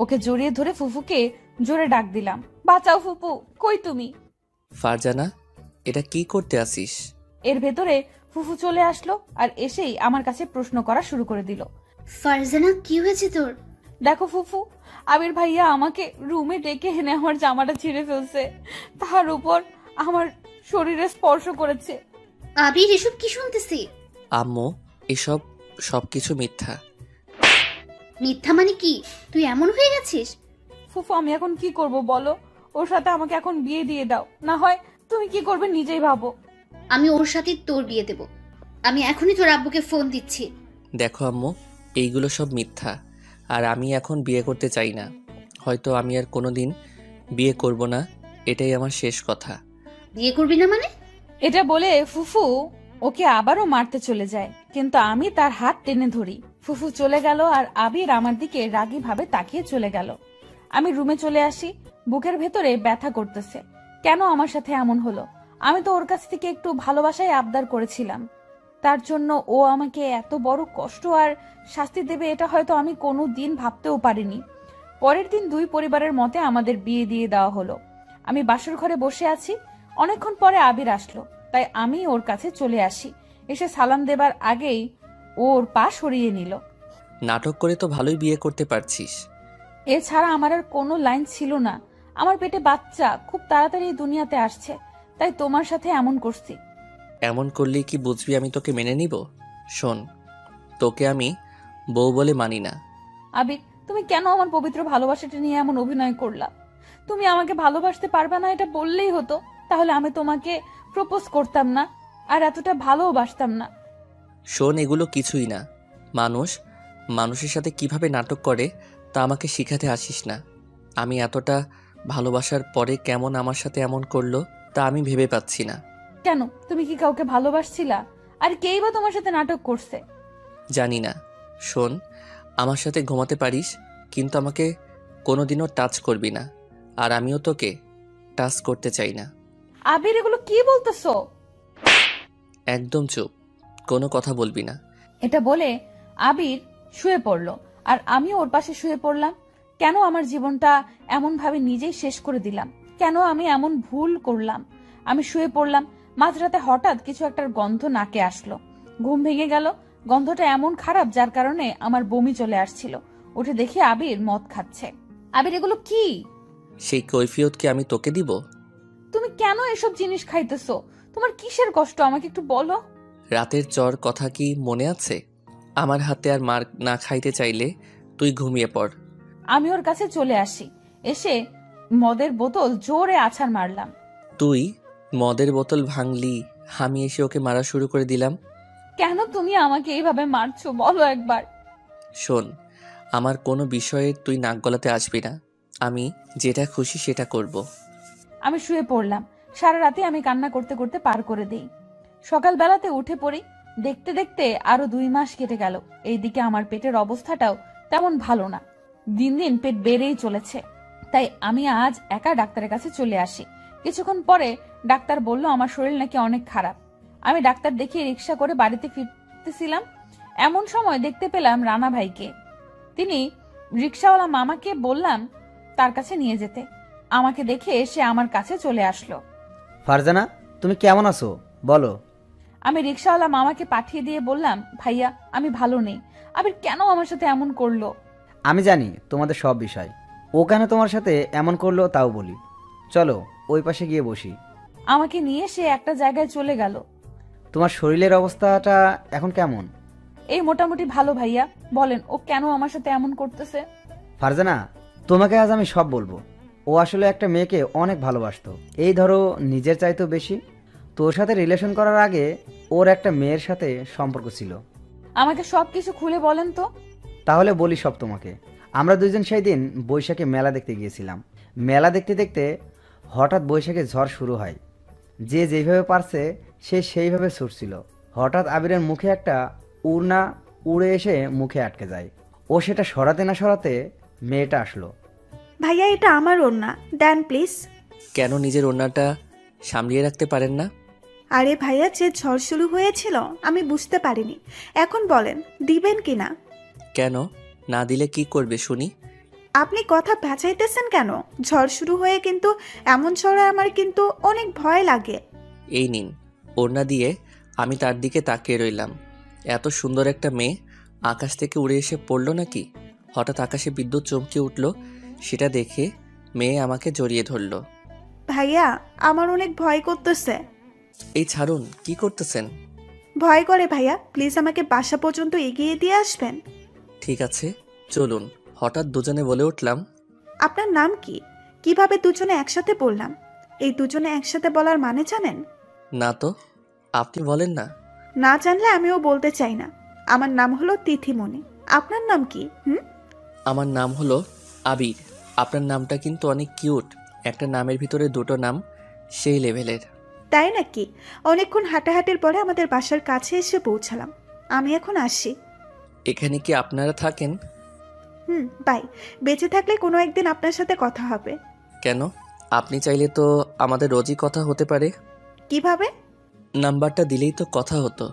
ওকে জড়িয়ে ধরে ফুফুকে জোরে ডাক দিলাম, বাঁচাও ফুফু, কই তুমি? ফারজানা, এটা কি করতে আসিস? এর ভেতরে ফুফু চলে আসলো আর এসেই আমার কাছে প্রশ্ন করা শুরু করে দিল। ফারজানা, কি হয়েছে তোর? দেখো ফুফু, আবির ভাইয়া আমাকে রুমে ডেকে এনে আমার জামাটা ছিঁড়ে ফেলছে, তার উপর আমার শরীরে স্পর্শ করেছে। আবির, এসব কি শুনতেছি? আম্মু, এসব সবকিছু মিথ্যা। মিথ্যা মানে কি? তুই এমন হয়ে গেছিস? ফুফু, আমি এখন কি করব বলো? ওর সাথে আমাকে এখন বিয়ে দিয়ে দাও, না হয় তুমি কি করবে নিজেই ভাবো। আমি ওর সাথে তোর বিয়ে দেব। আমি এখনই তোর আব্বুকে ফোন দিচ্ছি। দেখো আম্মু, এইগুলো সব মিথ্যা। আর আমি এখন বিয়ে করতে চাই না। হয়তো আমি আর কোনোদিন বিয়ে করব না, এটাই আমার শেষ কথা। বিয়ে করবি না মানে? এটা বলে ফুফু ওকে আবারও মারতে চলে যায়, কিন্তু আমি তার হাত টেনে ধরি। ফুফু চলে গেল আর আবির আমার দিকে রাগী ভাবে তাকিয়ে চলে গেল। আমি রুমে চলে আসি, বুকের ভেতরে ব্যথা করতেছে। কেন আমার সাথে এমন হলো? আমি তো ওর কাছ থেকে একটু ভালোবাসায় আবদার করেছিলাম, তার জন্য ও আমাকে এত বড় কষ্ট আর শাস্তি দেবে এটা হয়তো আমি কোনো দিন ভাবতেও পারিনি। পরের দিন দুই পরিবারের মতে আমাদের বিয়ে দিয়ে দেওয়া হলো। আমি বাসর ঘরে বসে আছি, অনেকক্ষণ পরে আবির আসলো, তাই আমি ওর কাছে চলে আসি। এসে সালাম দেবার আগেই ওর পা সরিয়ে নিল। নাটক করে তো ভালোই বিয়ে করতে পারছিস। এছাড়া আমার আর কোনো লাইন ছিল না। আমার পেটে বাচ্চা খুব তাড়াতাড়ি এই দুনিয়াতে আসছে, তাই তোমার সাথে এমন করছি। এমন করলেই কি বুঝবি আমি তোকে মেনে নিব? শোন, তোকে আমি বউ বলে মানি না। আবির, তুমি কেন আমার পবিত্র ভালোবাসাটা নিয়ে এমন অভিনয় করলা? তুমি আমাকে ভালোবাসতে পারবে না এটা বললেই হতো, তাহলে আমি তোমাকে প্রপোজ করতাম না আর এতটা ভালোবাসতাম না। শোন, এগুলো কিছুই না। মানুষ মানুষের সাথে কিভাবে নাটক করে তা আমাকে শিখাতে আসিস না। আমি এতটা ভালোবাসার পরে কেমন আমার সাথে এমন করলো তা আমি ভেবে পাচ্ছি না। কেন, তুমি কি কাউকে ভালোবাসছিলা? আর কেই বা তোমার সাথে নাটক করছে? জানি না। শোন, আমার সাথে ঘুমাতে পারিস, কিন্তু আমাকে কোনোদিনও টাচ করবি না। আর আমিও তোকে টাচ করতে চাই না। আবির, এগুলো কি বলতেছো? একদম চুপ, কোনো কথা বলবি না। এটা বলে আবির শুয়ে পড়লো আর আমি ওর পাশে শুয়ে পড়লাম। কেন আমার জীবনটা এমন ভাবে নিজেই শেষ করে দিলাম? কেন আমি এমন ভুল করলাম? আমি শুয়ে পড়লাম, মাঝরাতে হঠাৎ কিছু একটার গন্ধ নাকে আসলো। ঘুম ভেঙে গেল। গন্ধটা এমন খারাপ যার কারণে আমার বমি চলে আসছিল। উঠে দেখি আবির মদ খাচ্ছে। আবির, এগুলো কি? সেই কৈফিয়ত কি আমি তোকে দিব? তুমি কেন এসব জিনিস খাইতেছো? তোমার কিসের কষ্ট আমাকে একটু বলো। রাতের জ্বর কথা কি মনে আছে? আমার হাতে আর মার না খাইতে চাইলে তুই ঘুমিয়ে পড়। আমি ওর কাছে চলে আসি, এসে মদের বোতল জোরে আছাড় মারলাম। তুই মদের বোতল ভাঙলি, আমি এসে ওকে মারা শুরু করে দিলাম। কেন তুমি আমাকে এইভাবে মারছো বলো একবার। শোন, আমার কোনো বিষয়ে তুই নাক গলাতে আসবি না। আমি যেটা খুশি সেটা করব। আমি শুয়ে পড়লাম। সারা রাতে আমি কান্না করতে করতে পার করে দেই। সকালবেলাতে উঠে পড়ি। দেখতে দেখতে আরো 2 মাস কেটে গেল। এইদিকে আমার পেটের অবস্থাটাও তেমন ভালো না, দিন দিন পেট বেড়েই চলেছে। তাই আমি আজ একা ডাক্তারের কাছে চলে আসি। কিছুক্ষণ পরে ডাক্তার বলল আমার শরীর নাকি অনেক খারাপ। আমি ডাক্তার দেখিয়ে রিক্সা করে বাড়িতে ফিরতেছিলাম, এমন সময় দেখতে পেলাম রানা ভাইকে। তিনি রিক্সাওয়ালা মামাকে বললাম তার কাছে নিয়ে যেতে। আমাকে দেখে সে আমার কাছে চলে আসলো। ফারজানা, তুমি কেমন আছো বলো? আমি রিক্সাওয়ালা মামাকে পাঠিয়ে দিয়ে বললাম, ভাইয়া আমি ভালো নেই। আবির কেন আমার সাথে এমন করলো? আমি জানি তোমাদের সব বিষয়। ও কেন তোমার সাথে এমন করলো তাও বলি। চলো ওই পাশে গিয়ে বসি। আমাকে নিয়ে সে একটা জায়গায় চলে গেল। তোমার শরীরের অবস্থাটা এখন কেমন? এই মোটামুটি ভালো ভাইয়া। বলেন ও কেন আমার সাথে এমন করতেছে? ফারজানা, তোমাকে আজ আমি সব বলবো। ও আসলে একটা মেয়েকে অনেক ভালোবাসতো, এই ধরো নিজের চাইতেও বেশি। তোর সাথে রিলেশন করার আগে ওর একটা মেয়ের সাথে সম্পর্ক ছিল। আমাকে সবকিছু খুলে বলেন তো। তাহলে বলি সব তোমাকে। আমরা দুইজন সেই দিন বৈশাখে মেলা দেখতে গিয়েছিলাম। মেলা দেখতে দেখতে হঠাৎ বৈশাখে ঝড় শুরু হয়। যে যেভাবে পারছে সে সেইভাবে ছুটছিল। হঠাৎ আবিরের মুখে একটা উড়না উড়ে এসে মুখে আটকে যায়। ও সেটা সরাতে না সরাতে মেয়েটা আসলো। ভাইয়া এটা আমার ওড়না, দেন প্লিজ। কেন নিজের ওড়নাটা সামলিয়ে রাখতে পারেন না? আরে ভাইয়া, যে ঝড় শুরু হয়েছিল আমি বুঝতে পারিনি। এখন বলেন দিবেন কি না? কেন না দিলে কি করবে শুনি? আপনি কথা ভেজাইতেছেন কেন? ঝড় শুরু হয়ে কিন্তু এমন ঝড়ে আমার কিন্তু অনেক ভয় লাগে। এই নিন। ওড়না দিয়ে আমি তার দিকে তাকিয়ে রইলাম। এত সুন্দর একটা মেয়ে আকাশ থেকে উড়ে এসে পড়লো নাকি? হঠাৎ আকাশে বিদ্যুৎ চমকে উঠল, সেটা দেখে মেয়ে আমাকে জড়িয়ে ধরল। ভাইয়া আমার অনেক ভয় করতেছে। এই ছাড়ুন, কি করতেছেন? ভয় করে ভাইয়া, প্লিজ আমাকে বাসা পর্যন্ত এগিয়ে দিয়ে আসবেন। ঠিক আছে চলুন। হঠাৎ দুজনে বলে উঠলাম, আপনার নাম কি? কিভাবে দুজনে একসাথে বললাম? এই দুজনে একসাথে বলার মানে জানেন? না তো, আপনি বলেন না। না জানলে আমিও বলতে চাই না। আমার নাম হলো তিথিমণি। আপনার নাম কি? আমার নাম হলো আবির। আপনার নামটা কিন্তু অনেক কিউট। একটা নামের ভিতরে দুটো নাম, সেই লেভেলের। তাই নাকি? অনেকক্ষণ হাঁটাহাঁটির পরে আমাদের বাসার কাছে এসে পৌঁছালাম। আমি এখন আসি। এখানে কি আপনারা থাকেন? বাই। বেঁচে থাকলে কোনো একদিন আপনার সাথে কথা হবে। কেন? আপনি চাইলে তো আমাদের রোজই কথা হতে পারে। কিভাবে? নাম্বারটা দিলেই তো কথা হতো।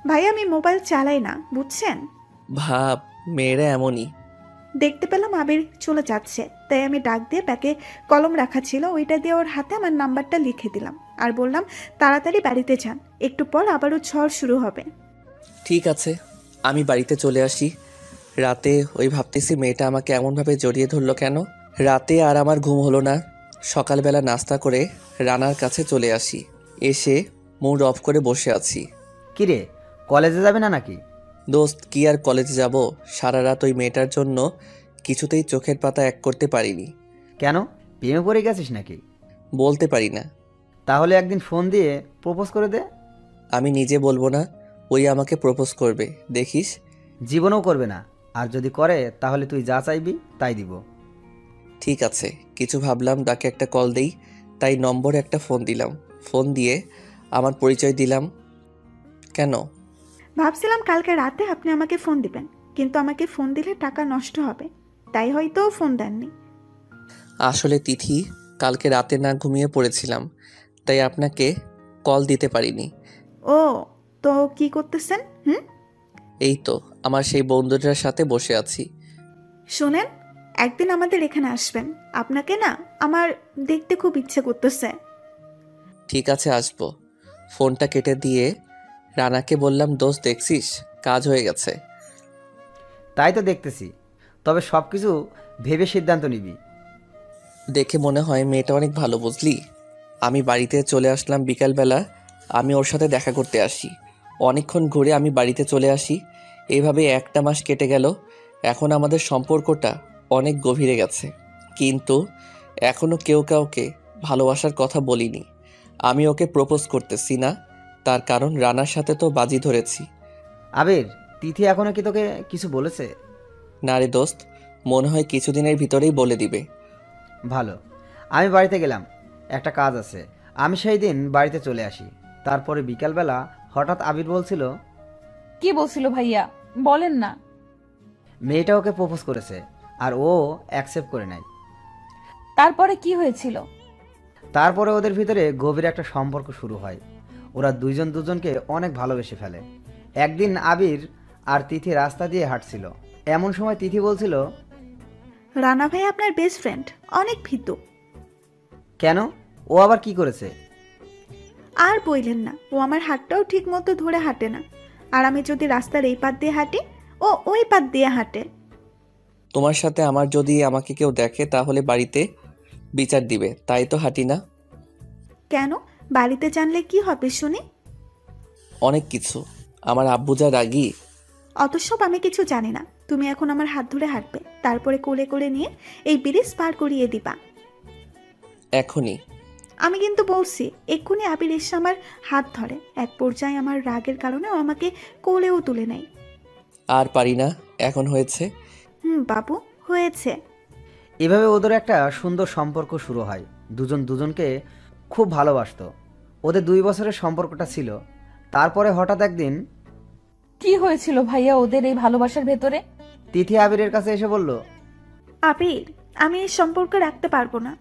ভাই আমি মোবাইল চালাই না, বুঝছেন? ভাব, মেয়েরা এমনই। দেখতে পেলাম আবির চলে যাচ্ছে, তাই আমি ডাক দিয়ে ব্যাগে কলম রাখা ছিল ওইটা দিয়ে ওর হাতে আমার নাম্বারটা লিখে দিলাম আর বললাম তাড়াতাড়ি বাড়িতে যান, একটু পর আবারও ঝড় শুরু হবে। ঠিক আছে, আমি বাড়িতে চলে আসি। রাতে ওই ভাবতেছি মেয়েটা আমাকে এমনভাবে জড়িয়ে ধরলো কেন। রাতে আর আমার ঘুম হলো না। সকালবেলা নাস্তা করে রানার কাছে চলে আসি। এসে মুড অফ করে বসে আছি। কিরে, কলেজে যাবে না নাকি? দোস্ত, কি আর কলেজে যাব? সারা রাত ওই মেয়েটার জন্য কিছুতেই চোখের পাতা এক করতে পারিনি। কেন, প্রেমে পড়ে গেছিস নাকি? বলতে পারি না। তাহলে একদিন ফোন দিয়ে প্রপোজ করে দে। আমি নিজে বলবো না, ওই আমাকে প্রপোজ করবে, দেখিস। জীবনেও করবে না, আর যদি করে তাহলে তুই যা চাইবি তাই দিব। ঠিক আছে, কিছু ভাবলাম, তাকে একটা কল দেই। তাই নম্বরে একটা ফোন দিলাম। ফোন দিয়ে আমার পরিচয় দিলাম। কেন? ভাবছিলাম কালকে রাতে আপনি আমাকে ফোন দিবেন, কিন্তু আমাকে ফোন দিলে টাকা নষ্ট হবে, তাই হয়তো ফোন দেননি। আসলে তিথি, কালকে রাতে না ঘুমিয়ে পড়েছিলাম, তাই আপনাকে কল দিতে পারিনি। ও, তো কি করতেছেন? এই তো আমার সেই বন্ধুটার সাথে বসে আছি। শোনেন, একদিন আমাদের এখানে আসবেন। আপনাকে না আমার দেখতে খুব ইচ্ছে করতেছে। ঠিক আছে, আসবো। ফোনটা কেটে দিয়ে রানাকে বললাম, দোস্ত দেখছিস, কাজ হয়ে গেছে। তাই তো দেখতেছি, তবে সব কিছু ভেবে সিদ্ধান্ত নিবি। দেখে মনে হয় মেয়েটা অনেক ভালো, বুঝলি। আমি বাড়িতে চলে আসলাম বিকালবেলা। আমি ওর সাথে দেখা করতে আসি। অনেকক্ষণ ঘুরে আমি বাড়িতে চলে আসি। এইভাবে একটা মাস কেটে গেল। এখন আমাদের সম্পর্কটা অনেক গভীরে গেছে, কিন্তু এখনও কেউ কাউকে ভালোবাসার কথা বলিনি। আমি ওকে প্রপোজ করতেছি না, তার কারণ রানার সাথে তো বাজি ধরেছি। আবির, তিথি এখনো কি তোকে কিছু বলেছে? না রে দোস্ত, মনে হয় কিছুদিনের ভিতরেই বলে দিবে। ভালো, আমি বাড়িতে গেলাম, একটা কাজ আছে। আমি সেই দিন বাড়িতে চলে আসি। তারপরে বিকালবেলা হঠাৎ আবির বলছিল, কি বলছিল ভাইয়া, বলেন না। মেয়েটা ওকে প্রপোজ করেছে আর ও অ্যাকসেপ্ট করে নেয়। তারপরে কি হয়েছিল? তারপরে ওদের ভিতরে গভীর একটা সম্পর্ক শুরু হয়। ওরা দুইজন দুজনকে অনেক ভালোবেসে ফেলে। একদিন আবির আর তিথি রাস্তা দিয়ে হাঁটছিল। এমন সময় তিথি বলছিল, রানা ভাই আপনার বেস্ট ফ্রেন্ড, অনেক ভীতু। কেন, ও আবার কি করেছে? আর বইলেন না, ও আমার হাতটাও ঠিক মতো ধরে হাঁটে না। আর আমি যদি রাস্তার এই পাত দিয়ে হাঁটি, ও ওই পাত দিয়ে হাঁটে। তোমার সাথে আমার যদি আমাকে কেউ দেখে তাহলে বাড়িতে বিচার দিবে, তাই তো হাঁটি না। কেন? বাড়িতে জানলে কি হবে শুনি? অনেক কিছু। আমার আব্বু যা রাগী। অত সব আমি কিছু জানি না। তুমি এখন আমার হাত ধরে হাঁটবে, তারপরে কোলে কোলে নিয়ে এই ব্রিজ পার করিয়ে দিবা। এখনই। আমি কিন্তু বলছি এক্ষুনি আবির এসে আমার হাত ধরে। এক পর্যায়ে আমার রাগের কারণে ও আমাকে কোলেও তুলে নেয়। আর পারি না, এখন হয়েছে। বাবু, হয়েছে। এভাবে ওদের একটা সুন্দর সম্পর্ক শুরু হয়। দুজন দুজনকে খুব ভালোবাসতো। ওদের 2 বছরের সম্পর্কটা ছিল। তারপরে হঠাৎ একদিন কি হয়েছিল ভাইয়া ওদের এই ভালোবাসার ভেতরে? তিথি আবিরের কাছে এসে বলল, আবির, আমি এই সম্পর্ক রাখতে পারবো না।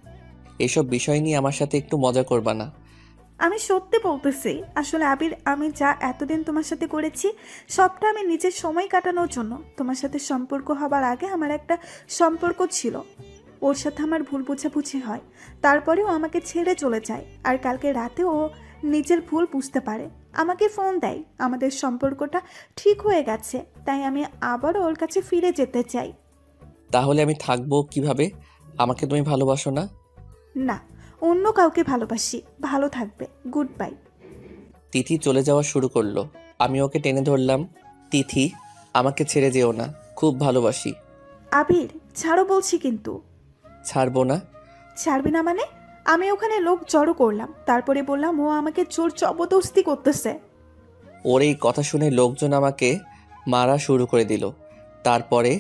এসব বিষয় নিয়ে আমার সাথে একটু মজা করবা না। আমি সত্যি বলতেছি। আসলে আবির, আমি যা এতদিন তোমার সাথে করেছি সবটা আমি নিজের সময় কাটানোর জন্য। তোমার সাথে সম্পর্ক হবার আগে আমার একটা সম্পর্ক ছিল, ওর সাথে আমার ভুল বোঝাবুঝি হয়। তারপরেও আমাকে ছেড়ে চলে যায়। আর কালকে রাতে ও নিজের ভুল বুঝতে পারে, আমাকে ফোন দেয়। আমাদের সম্পর্কটা ঠিক হয়ে গেছে, তাই আমি আবারও ওর কাছে ফিরে যেতে চাই। তাহলে আমি থাকবো কিভাবে? আমাকে তুমি ভালোবাসো না? না, অন্য কাউকে ভালোবাসি। ভালো থাকবে, গুড বাই। তিথি চলে যাওয়া শুরু করলো। আমি ওকে টেনে ধরলাম। তিথি, আমাকে ছেড়ে যেও না, খুব ভালোবাসি। আবির, ছাড়ো বলছি কিন্তু। ছাড়বো না। ছাড়বি না মানে? আমি ওখানে লোক জড়ো করলাম, তারপরে বললাম ও আমাকে জোর জবরদস্তি করতেছে। ওর এই কথা শুনে লোকজন আমাকে মারা শুরু করে দিল। তারপরে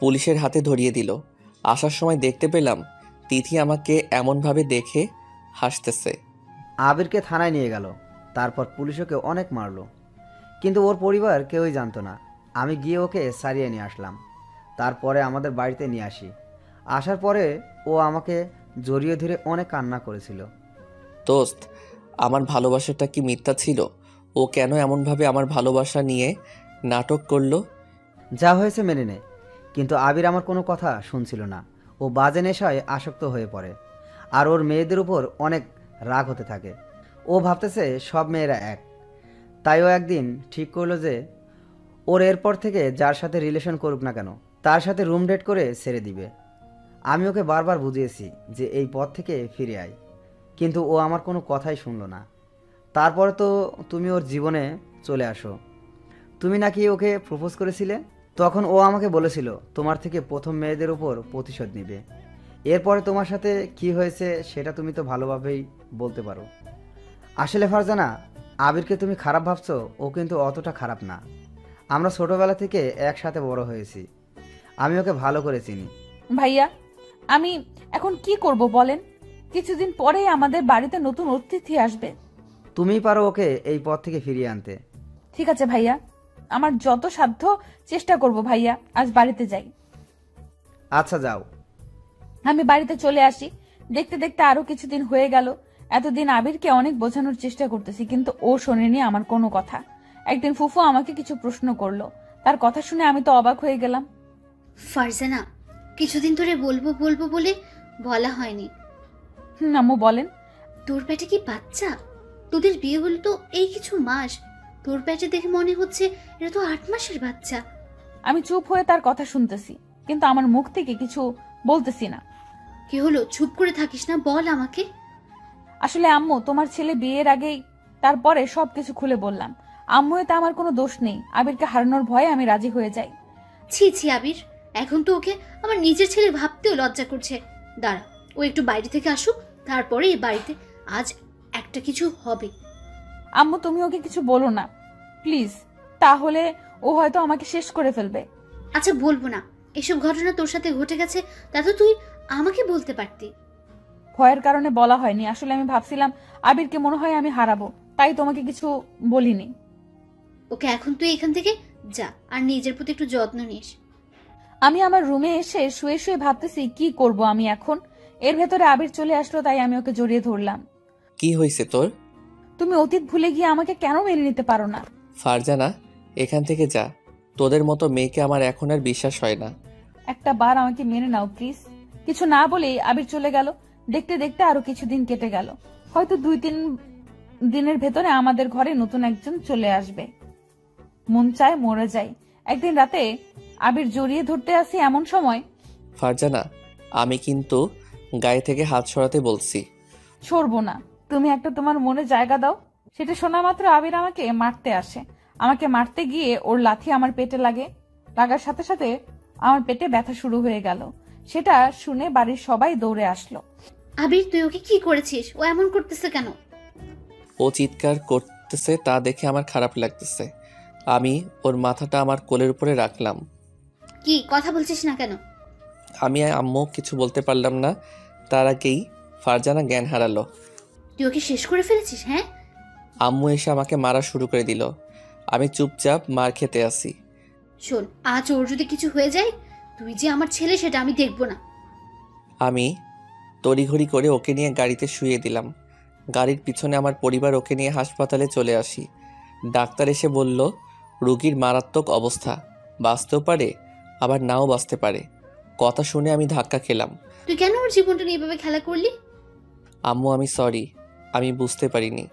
পুলিশের হাতে ধরিয়ে দিল। আসার সময় দেখতে পেলাম তিথি আমাকে এমনভাবে দেখে হাসতেছে। আবিরকে থানায় নিয়ে গেল। তারপর পুলিশ ওকে অনেক মারলো, কিন্তু ওর পরিবার কেউই জানতো না। আমি গিয়ে ওকে সারিয়ে নিয়ে আসলাম। তারপরে আমাদের বাড়িতে নিয়ে আসি। আসার পরে ও আমাকে জড়িয়ে ধরে অনেক কান্না করেছিল। দোস্ত, আমার ভালোবাসাটা কি মিথ্যা ছিল? ও কেন এমনভাবে আমার ভালোবাসা নিয়ে নাটক করলো? যা হয়েছে মেনে নে। কিন্তু আবির আমার কোনো কথা শুনছিল না। ও বাজে নেশায় আসক্ত হয়ে পড়ে, আর ওর মেয়েদের উপর অনেক রাগ হতে থাকে। ও ভাবতেছে সব মেয়েরা এক। তাই ও একদিন ঠিক করলো যে ওর এরপর থেকে যার সাথে রিলেশন করুক না কেন তার সাথে রুম ডেট করে ছেড়ে দিবে। আমি ওকে বারবার বুঝিয়েছি যে এই পথ থেকে ফিরে আয়, কিন্তু ও আমার কোনো কথাই শুনলো না। তারপরে তো তুমি ওর জীবনে চলে আসো। তুমি নাকি ওকে প্রপোজ করেছিলে। তখন ও আমাকে বলেছিল তোমার থেকে প্রথম মেয়েদের উপর প্রতিশোধ নিবে। এরপরে তোমার সাথে কি হয়েছে সেটা তুমি তো ভালোভাবেই বলতে পারো। আসলে ফারজানা, আবিরকে তুমি খারাপ ভাবছো, ও কিন্তু অতটা খারাপ না। আমরা ছোটবেলা থেকে একসাথে বড় হয়েছি। আমি ওকে ভালো করে চিনি। ভাইয়া, আমি এখন কি করব বলেন? কিছুদিন পরেই আমাদের বাড়িতে নতুন অতিথি আসবে। তুমিই পারো ওকে এই পথ থেকে ফিরিয়ে আনতে। ঠিক আছে ভাইয়া, আমার যত সাধ্য চেষ্টা করব ভাইয়া। আজ বাড়িতে যাই। আচ্ছা, যাও। আমি বাড়িতে চলে আসি। দেখতে দেখতে আরো কিছুদিন হয়ে গেল। এতদিন আবিরকে অনেক বোঝানোর চেষ্টা করতেছি, কিন্তু ও শোনেনি আমার কোনো কথা। একদিন ফুফু আমাকে কিছু প্রশ্ন করলো। তার কথা শুনে আমি তো অবাক হয়ে গেলাম। ফারজানা, কিছুদিন ধরে বলবো বলবো বলে বলা হয়নি। আম্মু বলেন। তোর পেটে কি বাচ্চা? তোদের বিয়ে হলো তো এই কিছু মাস, তোর পেটে দেখে মনে হচ্ছে এটা তো 8 মাসের বাচ্চা। আমি চুপ হয়ে তার কথা শুনতেছি, কিন্তু আমার মুখ থেকে কিছু বলতেছি না। কি হলো? চুপ করে থাকিস না, বল আমাকে। আসলে আম্মু, তোমার ছেলে বিয়ের আগেই তারপরে সবকিছু খুলে বললাম। আম্মু, এতে আমার কোনো দোষ নেই। আবিরকে হারানোর ভয়ে আমি রাজি হয়ে যাই। ছি ছি আবির, এখন তো ওকে আমার নিজের ছেলে ভাবতেও লজ্জা করছে। দাঁড়া, ও একটু বাইরে থেকে আসুক, তারপরে এই বাড়িতে আজ একটা কিছু হবে। আম্মু, তুমি ওকে কিছু বলো না প্লিজ, তাহলে ও হয়তো আমাকে শেষ করে ফেলবে। আচ্ছা বলবো না। এসব ঘটনা তোর সাথে ঘটে গেছে, তা তো তুই আমাকে বলতে পারতি। ভয়ের কারণে বলা হয়নি। আসলে আমি ভাবছিলাম আবিরকে মনে হয় আমি হারাবো, তাই তোমাকে কিছু বলিনি। ওকে এখন তুই এখান থেকে যা, আর নিজের প্রতি একটু যত্ন নিস। আমি আমার রুমে এসে শুয়ে শুয়ে ভাবতেছি কি করব আমি এখন। এর ভেতরে আবির চলে আসলো, তাই আমি ওকে জড়িয়ে ধরলাম। কি হয়েছে তোর? তুমি অতীত ভুলে গিয়ে আমাকে কেন মেনে নিতে পারো না? ফারজানা, এখান থেকে যা। তোদের মতো মেয়েকে আমার এখন আর বিশ্বাস হয় না। একটা বার আমাকে মেনে নাও প্লিজ। কিছু না বলেই আবির চলে গেল। দেখতে দেখতে আরো কিছুদিন কেটে গেল। হয়তো 2-3 দিনের ভেতরে আমাদের ঘরে নতুন একজন চলে আসবে। মন চায় মরে যাই। একদিন রাতে আবির জড়িয়ে ধরতে আসি, এমন সময়। ফারজানা, আমি কিন্তু গায়ে থেকে হাত সরাতে বলছি। সরবো না। তুমি একটা তোমার মনে জায়গা দাও। সেটা শোনা মাত্র আবির আমাকে মারতে আসে। আমাকে মারতে গিয়ে ওর লাথি আমার পেটে লাগে। লাগার সাথে সাথে আমার পেটে ব্যথা শুরু হয়ে গেল। সেটা শুনে বাড়ির সবাই দৌড়ে আসলো। আবির, তুই ওকে কি করেছিস? ও এমন করতেছে কেন? ও চিৎকার করতেছে তা দেখে আমার খারাপ লাগতেছে। আমি ওর মাথাটা আমার কোলের উপরে রাখলাম। কি কথা বলছিস না কেন? আমি আর আম্মু কিছু বলতে পারলাম না, তার আগেই ফারজানা জ্ঞান হারালো। তুই ওকে শেষ করে ফেলেছিস? হ্যাঁ, আম্মু এসে আমাকে মারা শুরু করে দিল। আমি চুপচাপ মার খেতে আসি। শোন, আজ ওর যদি কিছু হয়ে যায়, তুই যে আমার ছেলে সেটা আমি দেখব না। আমি তড়িঘড়ি করে ওকে নিয়ে গাড়িতে শুইয়ে দিলাম। গাড়ির পিছনে আমার পরিবার ওকে নিয়ে হাসপাতালে চলে আসি। ডাক্তার এসে বলল, রোগীর মারাত্মক অবস্থা, বাঁচতেও পারে আবার নাও বাঁচতে পারে। কথা শুনে আমি ধাক্কা খেলাম। তুই কেন ওর জীবনটা নিয়ে এভাবে খেলা করলি? আম্মু আমি সরি, আমি বুঝতে পারিনি।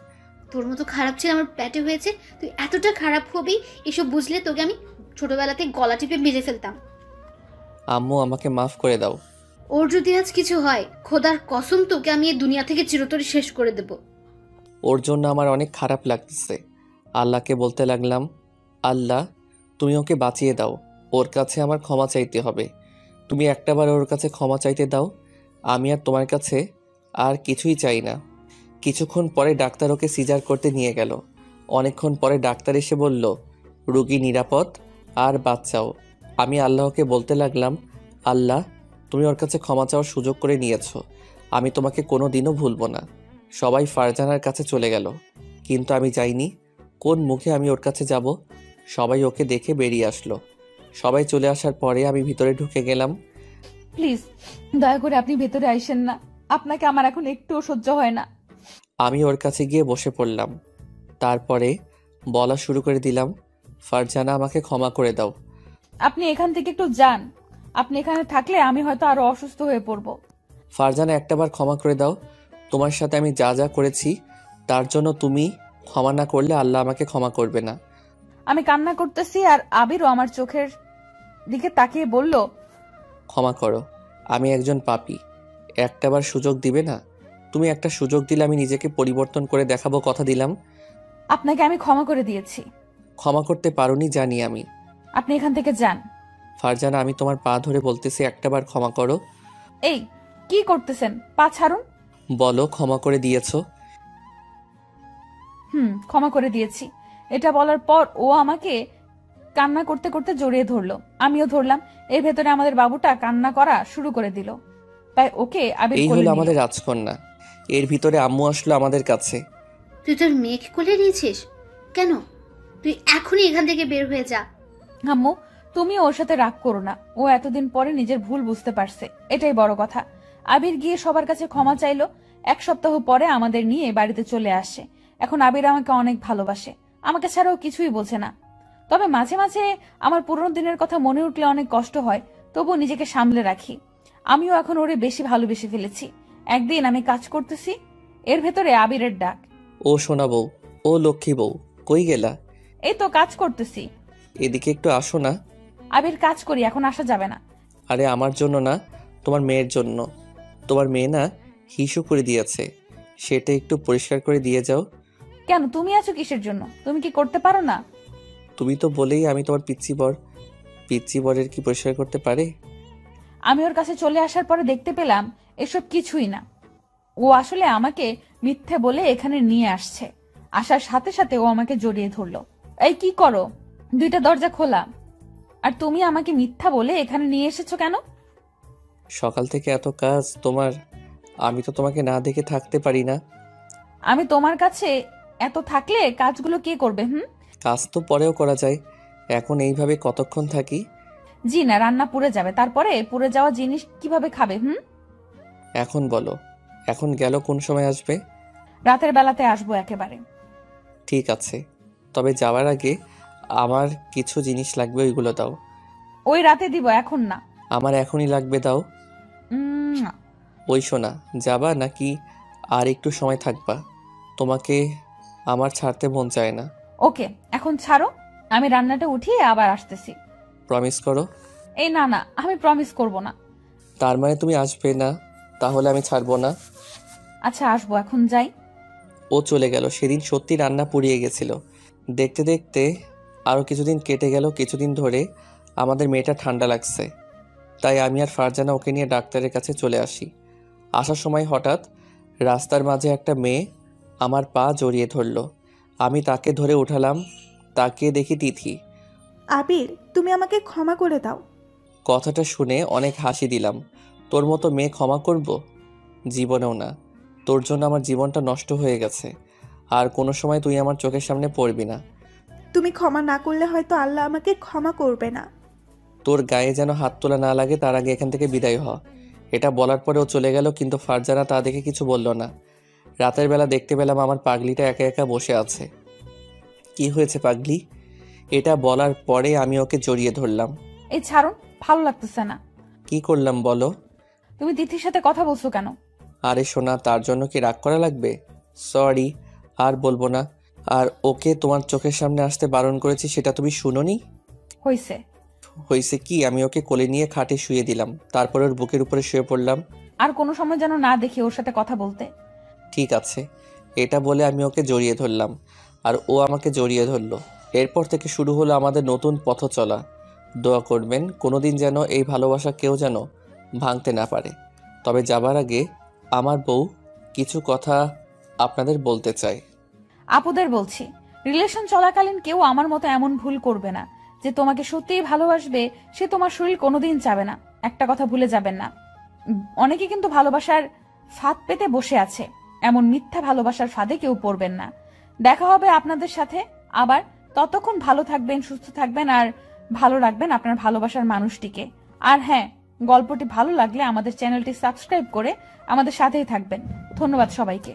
তোর মতো খারাপ ছেলে আমার পেটে হয়েছে, তুই এতটা খারাপ হবি এসব বুঝলে তোকে আমি ছোটবেলাতে গলা টিপে মেরে ফেলতাম। আম্মু আমাকে মাফ করে দাও। ওর যদি আজ কিছু হয়, খোদার কসম তোকে আমি এই দুনিয়া থেকে চিরতরে শেষ করে দেব। ওর জন্য আমার অনেক খারাপ লাগতেছে। আল্লাহকে বলতে লাগলাম, আল্লাহ তুমি ওকে বাঁচিয়ে দাও, ওর কাছে আমার ক্ষমা চাইতে হবে। তুমি একটাবার ওর কাছে ক্ষমা চাইতে দাও, আমি আর তোমার কাছে আর কিছুই চাই না। কিছুক্ষণ পরে ডাক্তার ওকে সিজার করতে নিয়ে গেল। অনেকক্ষণ পরে ডাক্তার এসে বলল, রোগী নিরাপদ আর বাচ্চাও। আমি আল্লাহকে বলতে লাগলাম, আল্লাহ তুমি ওর কাছে ক্ষমা চাওয়ার সুযোগ করে নিয়েছো, আমি তোমাকে কোনো দিনও ভুলবো না। সবাই ফারজানার কাছে চলে গেল, কিন্তু আমি যাইনি। কোন মুখে আমি ওর কাছে যাব? সবাই ওকে দেখে বেরিয়ে আসলো। সবাই চলে আসার পরে আমি ভিতরে ঢুকে গেলাম। প্লিজ দয়া করে আপনি ভেতরে আইসেন না, আপনাকে আমার এখন একটুও সহ্য হয় না। আমি ওর কাছে গিয়ে বসে পড়লাম। তারপরে বলা শুরু করে দিলাম, ফারজানা আমাকে ক্ষমা করে দাও। আপনি এখান থেকে একটু যান, আপনি এখানে থাকলে আমি হয়তো আরো অসুস্থ হয়ে পড়বো। ফারজানা একটাবার ক্ষমা করে দাও। তোমার সাথে আমি যা যা করেছি তার জন্য তুমি ক্ষমা না করলে আল্লাহ আমাকে ক্ষমা করবে না। আমি কান্না করতেছি আর আবিরও আমার চোখের দিকে তাকিয়ে বলল, ক্ষমা করো, আমি একজন পাপী। একটাবার সুযোগ দিবে না? তুমি একটা সুযোগ দিলে আমি নিজেকে পরিবর্তন করে দেখাবো, কথা দিলাম। আপনাকে আমি ক্ষমা করে দিয়েছি, ক্ষমা করতে পারোনি জানি আমি। আপনি এখান থেকে যান। ফারজানা আমি তোমার পা ধরে বলতেছি, একটাবার ক্ষমা করো। এই কি করতেছেন? পা ছাড়ুন। বলো ক্ষমা করে দিয়েছো? ক্ষমা করে দিয়েছি। এটা বলার পর ও আমাকে কান্না করতে করতে জড়িয়ে ধরলো, আমিও ধরলাম। এর ভেতরে আমাদের বাবুটা কান্না করা শুরু করে দিল, তাই ওকে আবির এই কোলে হলো নিল। আমাদের রাজকন্যা। এর ভিতরে আম্মু আসলো আমাদের কাছে। তুই তোর মেয়েকে কোলে নিয়েছিস কেন? তুই এখনই এখান থেকে বের হয়ে যা। আম্মু তুমি ওর সাথে রাগ করো না, ও এতদিন পরে নিজের ভুল বুঝতে পারছে, এটাই বড় কথা। আবির গিয়ে সবার কাছে ক্ষমা চাইলো। 1 সপ্তাহ পরে আমাদের নিয়ে বাড়িতে চলে আসে। এখন আবির আমাকে অনেক ভালোবাসে, আমাকে ছাড়াও কিছুই বোঝে না। তবে মাঝে মাঝে আমার পুরনো দিনের কথা মনে উঠলে অনেক কষ্ট হয়, তবুও নিজেকে সামলে রাখি। আমিও এখন ওরে বেশি ভালোবেসে ফেলেছি। একদিন আমি কাজ করতেছি, এর ভেতরে আবিরের ডাক, ও সোনা বউ, ও লক্ষ্মী বউ, কই গেলা? এই তো কাজ করতেছি। এদিকে একটু আসো না। আবির কাজ করি, এখন আসা যাবে না। আরে আমার জন্য না, তোমার মেয়ের জন্য। তোমার মেয়ে না হিসু করে দিয়েছে, সেটা একটু পরিষ্কার করে দিয়ে যাও। কেন তুমি আছো কিসের জন্য? তুমি কি করতে পারো না? তুমি তো বলেই আমি তোমার পিচ্চি বর। পিচ্চি বরের কি পরিষ্কার করতে পারে? আমি ওর কাছে চলে আসার পরে দেখতে পেলাম এসব কিছুই না। ও আসলে আমাকে মিথ্যে বলে এখানে নিয়ে আসছে। আসার সাথে সাথে ও আমাকে জড়িয়ে ধরলো। এই কি করো? 2টা দরজা খোলা, আর তুমি আমাকে মিথ্যা বলে এখানে নিয়ে এসেছো কেন? সকাল থেকে এত কাজ তোমার, আমি তো তোমাকে না দেখে থাকতে পারি না। আমি তোমার কাছে এত থাকলে কাজগুলো কে করবে? কাজ তো পরেও করা যায়, এখন এইভাবে কতক্ষণ থাকি? জি না, রান্না পুড়ে যাবে, তারপরে পুড়ে যাওয়া জিনিস কিভাবে খাবে? এখন বলো, এখন গেল কোন সময় আসবে? রাতের বেলাতে আসবো একেবারে। ঠিক আছে, তবে যাওয়ার আগে আমার কিছু জিনিস লাগবে, ওইগুলো দাও। ওই রাতে দিব, এখন না। আমার এখনই লাগবে, দাও। উম, ওই শোনা, যাবা নাকি আর একটু সময় থাকবা? তোমাকে আমার ছাড়তে মন চায় না। ওকে এখন ছাড়ো, আমি রান্নাটা উঠিয়ে আবার আসতেছি। প্রমিস করো। এই না না, আমি প্রমিস করব না। তার মানে তুমি আসবে না? তাহলে আমি ছাড়বো না। আচ্ছা আসবো, এখন যাই। ও চলে গেল। সেদিন সত্যি রান্না পুড়িয়ে গেছিল। দেখতে দেখতে আরও কিছুদিন কেটে গেল। কিছুদিন ধরে আমাদের মেয়েটা ঠান্ডা লাগছে, তাই আমি আর ফারজানা ওকে নিয়ে ডাক্তারের কাছে চলে আসি। আসার সময় হঠাৎ রাস্তার মাঝে একটা মেয়ে আমার পা জড়িয়ে ধরল। আমি তাকে ধরে উঠালাম। তাকিয়ে দেখি তিথি। আবির, তুমি আমাকে ক্ষমা করে দাও। কথাটা শুনে অনেক হাসি দিলাম। তোর মতো মেয়ে ক্ষমা করব? জীবনেও না। তোর জন্য আমার জীবনটা নষ্ট হয়ে গেছে। আর কোনো সময় তুই আমার চোখের সামনে পড়বি না। তুমি ক্ষমা না করলে হয়তো আল্লাহ আমাকে ক্ষমা করবে না। তোর গায়ে যেন হাত তোলা না লাগে তার আগে এখান থেকে বিদায় হ। এটা বলার পরেও চলে গেল, কিন্তু ফারজানা তা দেখে কিছু বলল না। রাতের বেলা দেখতে পেলাম আমার পাগলিটা একা একা বসে আছে। কি হয়েছে পাগলি? এটা বলার পরে আমি ওকে জড়িয়ে ধরলাম। এই ছাড়ুন, ভালো লাগতেছে না। কি করলাম বলো? তুমি তিথির সাথে কথা বলছো কেন? আরে সোনা, তার জন্য কি রাগ করা লাগবে? সরি, আর বলবো না। আর ওকে তোমার চোখের সামনে আসতে বারণ করেছি, সেটা তুমি শুনোনি? হইছে। হয়েছে কি, আমি ওকে কোলে নিয়ে খাটে শুয়ে দিলাম। তারপর ওর বুকের উপরে শুয়ে পড়লাম। আর কোনো সময় যেন না দেখি ওর সাথে কথা বলতে। ঠিক আছে। এটা বলে আমি ওকে জড়িয়ে ধরলাম, আর ও আমাকে জড়িয়ে ধরলো। এরপর থেকে শুরু হলো আমাদের নতুন পথ চলা। দোয়া করবেন কোনোদিন যেন এই ভালোবাসা কেউ যেন ভাঙতে না পারে। তবে যাবার আগে আমার বউ কিছু কথা আপনাদের বলতে চাই। আপুদের বলছি, রিলেশন চলাকালীন কেউ আমার মতো এমন ভুল করবে না যে তোমাকে সত্যিই ভালোবাসবে সে তোমার শরীর কোনোদিন চাবে না। একটা কথা ভুলে যাবেন না, অনেকে কিন্তু ভালোবাসার ফাঁদ পেতে বসে আছে। এমন মিথ্যা ভালোবাসার ফাঁদে কেউ পড়বেন না। দেখা হবে আপনাদের সাথে আবার। ততক্ষণ ভালো থাকবেন, সুস্থ থাকবেন, আর ভালো রাখবেন আপনার ভালোবাসার মানুষটিকে। আর হ্যাঁ, গল্পটি ভালো লাগলে আমাদের চ্যানেলটি সাবস্ক্রাইব করে আমাদের সাথেই থাকবেন। ধন্যবাদ সবাইকে।